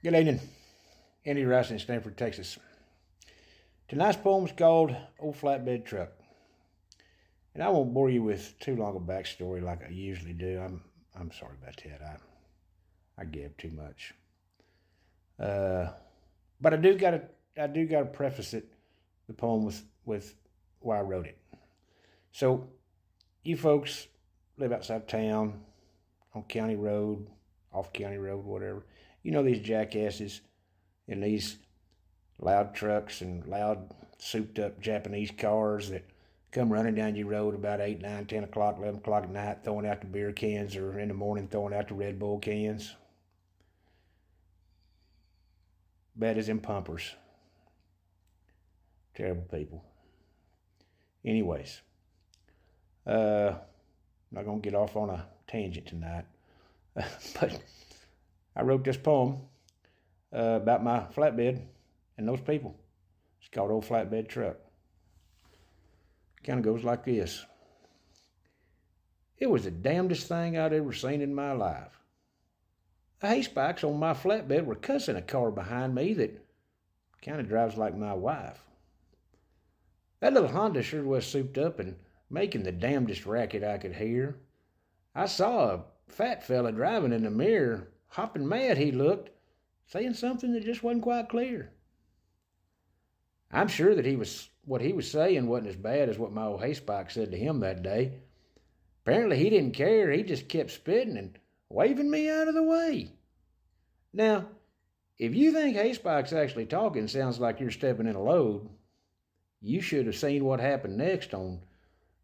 Good evening. Andy Rice in Stanford, Texas. Tonight's poem is called Old Flatbed Truck. And I won't bore you with too long a backstory like I usually do. I'm sorry about that. I gab too much. But I do gotta preface the poem with why I wrote it. So you folks live outside town, on county road, off county road, whatever. You know these jackasses in these loud trucks and loud souped up Japanese cars that come running down your road about 8, 9, 10 o'clock, 11 o'clock at night, throwing out the beer cans, or in the morning throwing out the Red Bull cans. Bad as in pumpers. Terrible people. Anyways, I'm not going to get off on a tangent tonight, but I wrote this poem about my flatbed and those people. It's called Old Flatbed Truck. It kind of goes like this. It was the damnedest thing I'd ever seen in my life. The hay spikes on my flatbed were cussing a car behind me that kind of drives like my wife. That little Honda sure was souped up and making the damnedest racket I could hear. I saw a fat fella driving in the mirror, hopping mad he looked, saying something that just wasn't quite clear. I'm sure that what he was saying wasn't as bad as what my old hayspike said to him that day. Apparently he didn't care. He just kept spitting and waving me out of the way. Now, if you think hayspike's actually talking sounds like you're stepping in a load, you should have seen what happened next on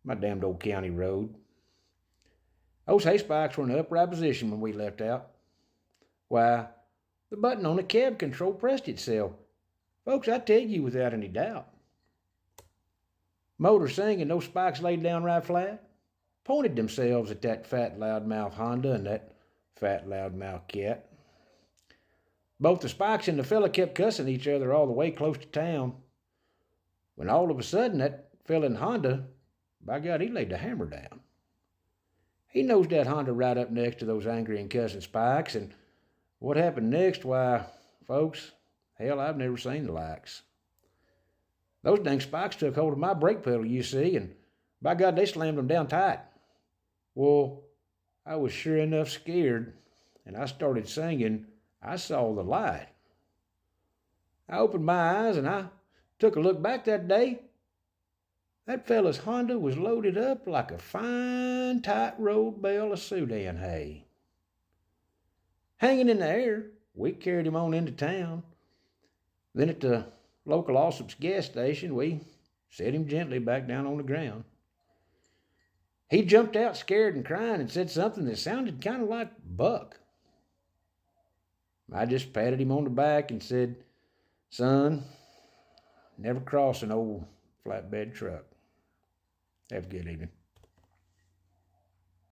my damned old county road. Those hayspikes were in an upright position when we left out. Why, the button on the cab control pressed itself. Folks, I tell you without any doubt. Motor singing, those spikes laid down right flat, pointed themselves at that fat loudmouth Honda and that fat loudmouth cat. Both the spikes and the fella kept cussing each other all the way close to town, when all of a sudden that fella in Honda, by God, he laid the hammer down. He nosed that Honda right up next to those angry and cussing spikes, and what happened next, why, folks, hell, I've never seen the likes. Those dang spikes took hold of my brake pedal, you see, and by God, they slammed them down tight. Well, I was sure enough scared, and I started singing, I Saw the Light. I opened my eyes, and I took a look back that day. That fella's Honda was loaded up like a fine, tight-rolled bale of Sudan hay. Hanging in the air, we carried him on into town. Then at the local Allsup's gas station, we set him gently back down on the ground. He jumped out scared and crying and said something that sounded kind of like Buck. I just patted him on the back and said, son, never cross an old flatbed truck. Have a good evening.